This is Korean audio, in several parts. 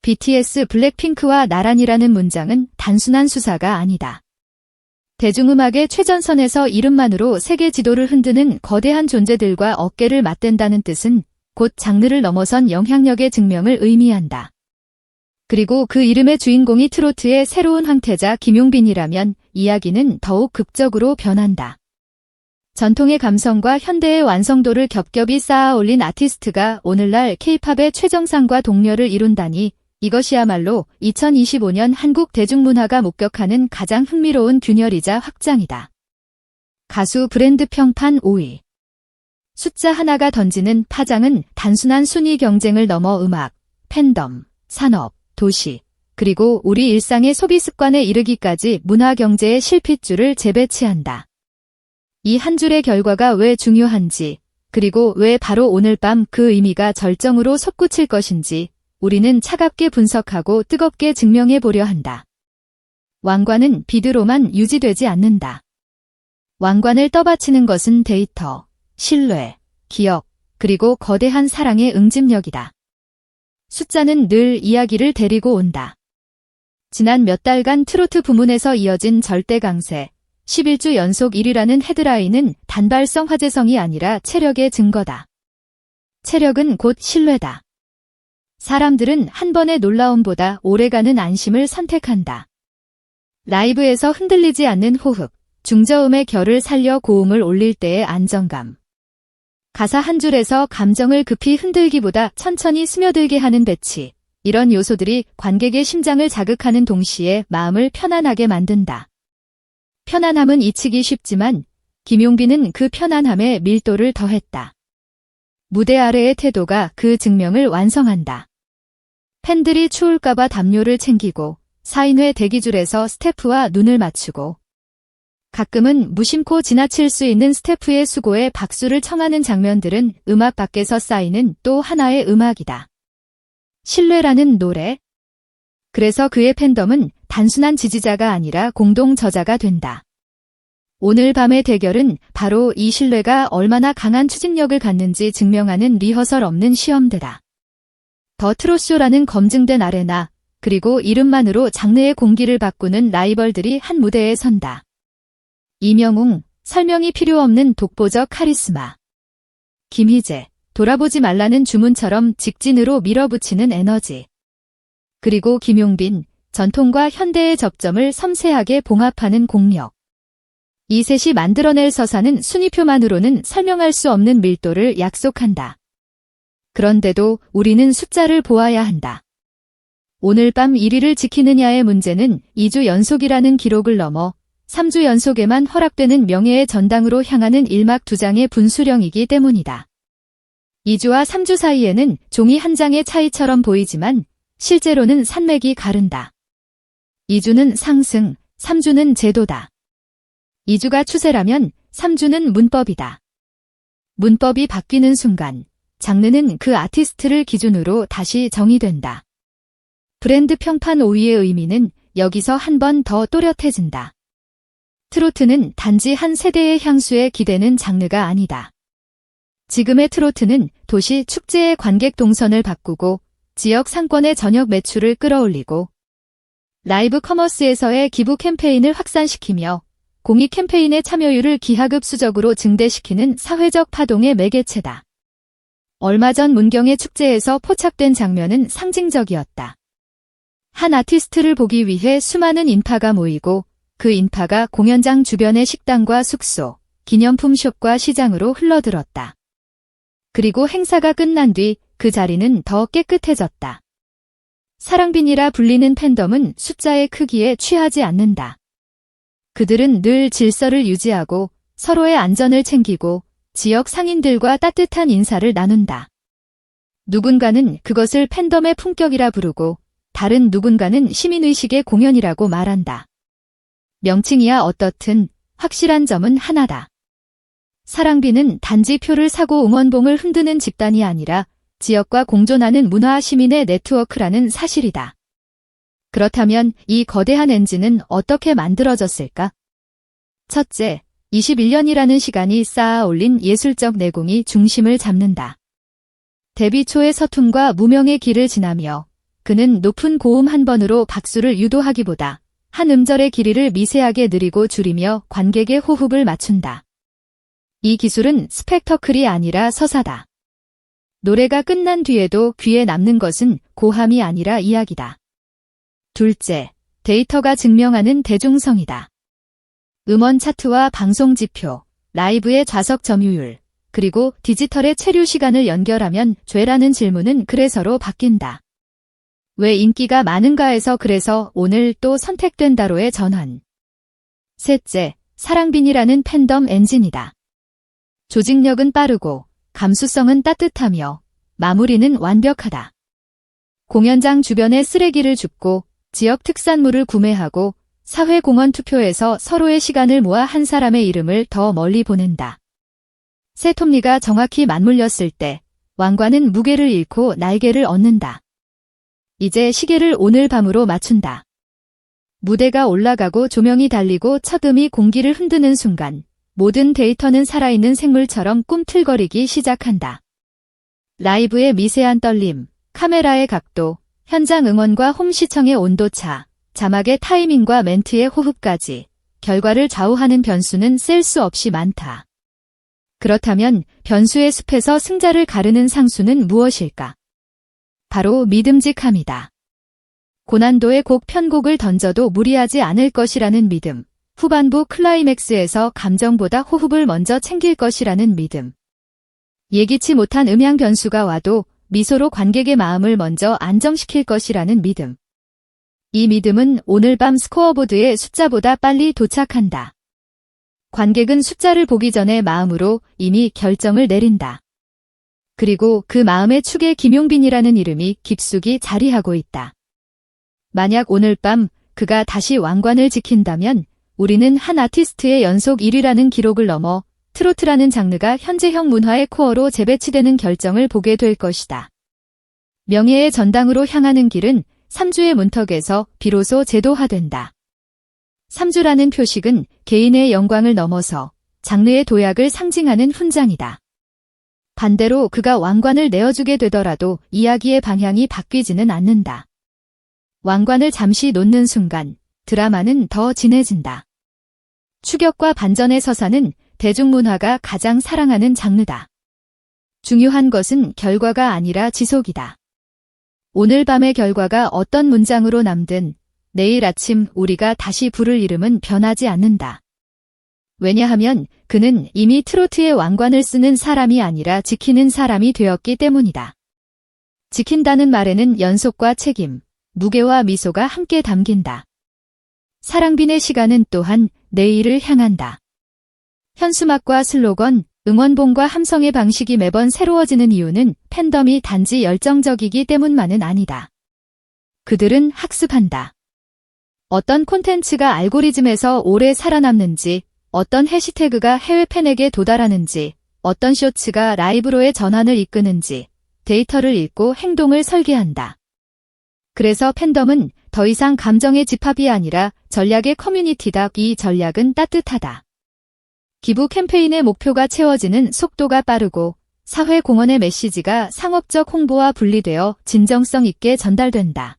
BTS 블랙핑크와 나란히라는 문장은 단순한 수사가 아니다. 대중음악의 최전선에서 이름만으로 세계 지도를 흔드는 거대한 존재들과 어깨를 맞댄다는 뜻은 곧 장르를 넘어선 영향력의 증명을 의미한다. 그리고 그 이름의 주인공이 트로트의 새로운 황태자 김용빈이라면 이야기는 더욱 극적으로 변한다. 전통의 감성과 현대의 완성도를 겹겹이 쌓아 올린 아티스트가 오늘날 K-팝의 최정상과 동료를 이룬다니 이것이야말로 2025년 한국 대중문화가 목격하는 가장 흥미로운 균열이자 확장이다. 가수 브랜드 평판 5위. 숫자 하나가 던지는 파장은 단순한 순위 경쟁을 넘어 음악, 팬덤, 산업, 도시, 그리고 우리 일상의 소비 습관에 이르기까지 문화 경제의 실핏줄을 재배치한다. 이 한 줄의 결과가 왜 중요한지, 그리고 왜 바로 오늘 밤 그 의미가 절정으로 솟구칠 것인지 우리는 차갑게 분석하고 뜨겁게 증명해 보려 한다. 왕관은 비드로만 유지되지 않는다. 왕관을 떠받치는 것은 데이터, 신뢰, 기억, 그리고 거대한 사랑의 응집력이다. 숫자는 늘 이야기를 데리고 온다. 지난 몇 달간 트로트 부문에서 이어진 절대 강세, 11주 연속 1위라는 헤드라인은 단발성 화제성이 아니라 체력의 증거다. 체력은 곧 신뢰다. 사람들은 한 번의 놀라움보다 오래가는 안심을 선택한다. 라이브에서 흔들리지 않는 호흡, 중저음의 결을 살려 고음을 올릴 때의 안정감. 가사 한 줄에서 감정을 급히 흔들기보다 천천히 스며들게 하는 배치. 이런 요소들이 관객의 심장을 자극하는 동시에 마음을 편안하게 만든다. 편안함은 잊히기 쉽지만 김용빈은 그 편안함에 밀도를 더했다. 무대 아래의 태도가 그 증명을 완성한다. 팬들이 추울까봐 담요를 챙기고 사인회 대기줄에서 스태프와 눈을 맞추고 가끔은 무심코 지나칠 수 있는 스태프의 수고에 박수를 청하는 장면들은 음악 밖에서 쌓이는 또 하나의 음악이다. 신뢰라는 노래. 그래서 그의 팬덤은 단순한 지지자가 아니라 공동 저자가 된다. 오늘 밤의 대결은 바로 이 신뢰가 얼마나 강한 추진력을 갖는지 증명하는 리허설 없는 시험대다. 더 트롯쇼라는 검증된 아레나, 그리고 이름만으로 장르의 공기를 바꾸는 라이벌들이 한 무대에 선다. 이명웅, 설명이 필요 없는 독보적 카리스마. 김희재, 돌아보지 말라는 주문처럼 직진으로 밀어붙이는 에너지. 그리고 김용빈, 전통과 현대의 접점을 섬세하게 봉합하는 공력. 이 셋이 만들어낼 서사는 순위표만으로는 설명할 수 없는 밀도를 약속한다. 그런데도 우리는 숫자를 보아야 한다. 오늘 밤 1위를 지키느냐의 문제는 2주 연속이라는 기록을 넘어 3주 연속에만 허락되는 명예의 전당으로 향하는 일막두장의 분수령이기 때문이다. 2주와 3주 사이에는 종이 한 장의 차이처럼 보이지만 실제로는 산맥이 가른다. 2주는 상승, 3주는 제도다. 2주가 추세라면 3주는 문법이다. 문법이 바뀌는 순간 장르는 그 아티스트를 기준으로 다시 정의된다. 브랜드 평판 5위의 의미는 여기서 한 번 더 또렷해진다. 트로트는 단지 한 세대의 향수에 기대는 장르가 아니다. 지금의 트로트는 도시 축제의 관객 동선을 바꾸고 지역 상권의 저녁 매출을 끌어올리고 라이브 커머스에서의 기부 캠페인을 확산시키며 공익 캠페인의 참여율을 기하급수적으로 증대시키는 사회적 파동의 매개체다. 얼마 전 문경의 축제에서 포착된 장면은 상징적이었다. 한 아티스트를 보기 위해 수많은 인파가 모이고 그 인파가 공연장 주변의 식당과 숙소, 기념품숍과 시장으로 흘러들었다. 그리고 행사가 끝난 뒤 그 자리는 더 깨끗해졌다. 사랑빈이라 불리는 팬덤은 숫자의 크기에 취하지 않는다. 그들은 늘 질서를 유지하고 서로의 안전을 챙기고 지역 상인들과 따뜻한 인사를 나눈다. 누군가는 그것을 팬덤의 품격이라 부르고 다른 누군가는 시민의식의 공연이라고 말한다. 명칭이야 어떻든 확실한 점은 하나다. 사랑빈은 단지 표를 사고 응원봉을 흔드는 집단이 아니라 지역과 공존하는 문화 시민의 네트워크라는 사실이다. 그렇다면 이 거대한 엔진은 어떻게 만들어졌을까? 첫째, 21년이라는 시간이 쌓아 올린 예술적 내공이 중심을 잡는다. 데뷔 초의 서툰과 무명의 길을 지나며 그는 높은 고음 한 번으로 박수를 유도하기보다 한 음절의 길이를 미세하게 느리고 줄이며 관객의 호흡을 맞춘다. 이 기술은 스펙터클이 아니라 서사다. 노래가 끝난 뒤에도 귀에 남는 것은 고함이 아니라 이야기다. 둘째, 데이터가 증명하는 대중성이다. 음원 차트와 방송 지표, 라이브의 좌석 점유율, 그리고 디지털의 체류 시간을 연결하면 죄라는 질문은 그래서로 바뀐다. 왜 인기가 많은가에서 그래서 오늘 또 선택된다로의 전환. 셋째, 사랑빈이라는 팬덤 엔진이다. 조직력은 빠르고 감수성은 따뜻하며 마무리는 완벽하다. 공연장 주변에 쓰레기를 줍고 지역 특산물을 구매하고 사회공헌 투표에서 서로의 시간을 모아 한 사람의 이름을 더 멀리 보낸다. 새 톱니가 정확히 맞물렸을 때 왕관은 무게를 잃고 날개를 얻는다. 이제 시계를 오늘 밤으로 맞춘다. 무대가 올라가고 조명이 달리고 첫 음이 공기를 흔드는 순간 모든 데이터는 살아있는 생물처럼 꿈틀거리기 시작한다. 라이브의 미세한 떨림, 카메라의 각도, 현장 응원과 홈 시청의 온도차, 자막의 타이밍과 멘트의 호흡까지 결과를 좌우하는 변수는 셀 수 없이 많다. 그렇다면 변수의 숲에서 승자를 가르는 상수는 무엇일까? 바로 믿음직함이다. 고난도의 곡 편곡을 던져도 무리하지 않을 것이라는 믿음, 후반부 클라이맥스에서 감정보다 호흡을 먼저 챙길 것이라는 믿음. 예기치 못한 음향 변수가 와도 미소로 관객의 마음을 먼저 안정시킬 것이라는 믿음. 이 믿음은 오늘 밤 스코어보드의 숫자보다 빨리 도착한다. 관객은 숫자를 보기 전에 마음으로 이미 결정을 내린다. 그리고 그 마음의 축에 김용빈이라는 이름이 깊숙이 자리하고 있다. 만약 오늘 밤 그가 다시 왕관을 지킨다면 우리는 한 아티스트의 연속 1위라는 기록을 넘어 트로트라는 장르가 현재형 문화의 코어로 재배치되는 결정을 보게 될 것이다. 명예의 전당으로 향하는 길은 3주의 문턱에서 비로소 제도화된다. 3주라는 표식은 개인의 영광을 넘어서 장르의 도약을 상징하는 훈장이다. 반대로 그가 왕관을 내어주게 되더라도 이야기의 방향이 바뀌지는 않는다. 왕관을 잠시 놓는 순간 드라마는 더 진해진다. 추격과 반전의 서사는 대중문화가 가장 사랑하는 장르다. 중요한 것은 결과가 아니라 지속이다. 오늘 밤의 결과가 어떤 문장으로 남든 내일 아침 우리가 다시 부를 이름은 변하지 않는다. 왜냐하면 그는 이미 트로트의 왕관을 쓰는 사람이 아니라 지키는 사람이 되었기 때문이다. 지킨다는 말에는 연속과 책임, 무게와 미소가 함께 담긴다. 사랑빈의 시간은 또한 내일을 향한다. 현수막과 슬로건, 응원봉과 함성의 방식이 매번 새로워지는 이유는 팬덤이 단지 열정적이기 때문만은 아니다. 그들은 학습한다. 어떤 콘텐츠가 알고리즘에서 오래 살아남는지, 어떤 해시태그가 해외 팬에게 도달하는지, 어떤 쇼츠가 라이브로의 전환을 이끄는지 데이터를 읽고 행동을 설계한다. 그래서 팬덤은 더 이상 감정의 집합이 아니라 전략의 커뮤니티다. 이 전략은 따뜻하다. 기부 캠페인의 목표가 채워지는 속도가 빠르고 사회 공헌의 메시지가 상업적 홍보와 분리되어 진정성 있게 전달된다.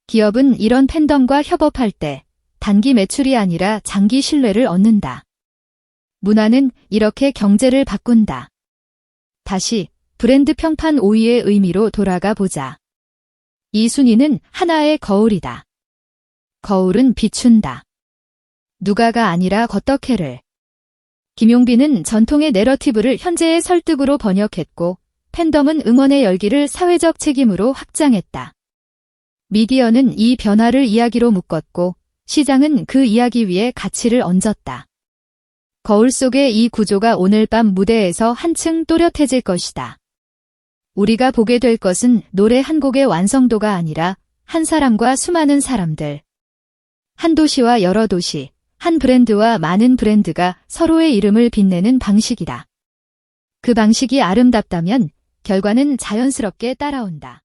기업은 이런 팬덤과 협업할 때 단기 매출이 아니라 장기 신뢰를 얻는다. 문화는 이렇게 경제를 바꾼다. 다시 브랜드 평판 5위의 의미로 돌아가 보자. 이 순위는 하나의 거울이다. 거울은 비춘다. 누가가 아니라 겉떡해를. 김용빈은 전통의 내러티브를 현재의 설득으로 번역했고 팬덤은 응원의 열기를 사회적 책임으로 확장했다. 미디어는 이 변화를 이야기로 묶었고 시장은 그 이야기 위에 가치를 얹었다. 거울 속의 이 구조가 오늘 밤 무대에서 한층 또렷해질 것이다. 우리가 보게 될 것은 노래 한 곡의 완성도가 아니라 한 사람과 수많은 사람들, 한 도시와 여러 도시, 한 브랜드와 많은 브랜드가 서로의 이름을 빛내는 방식이다. 그 방식이 아름답다면 결과는 자연스럽게 따라온다.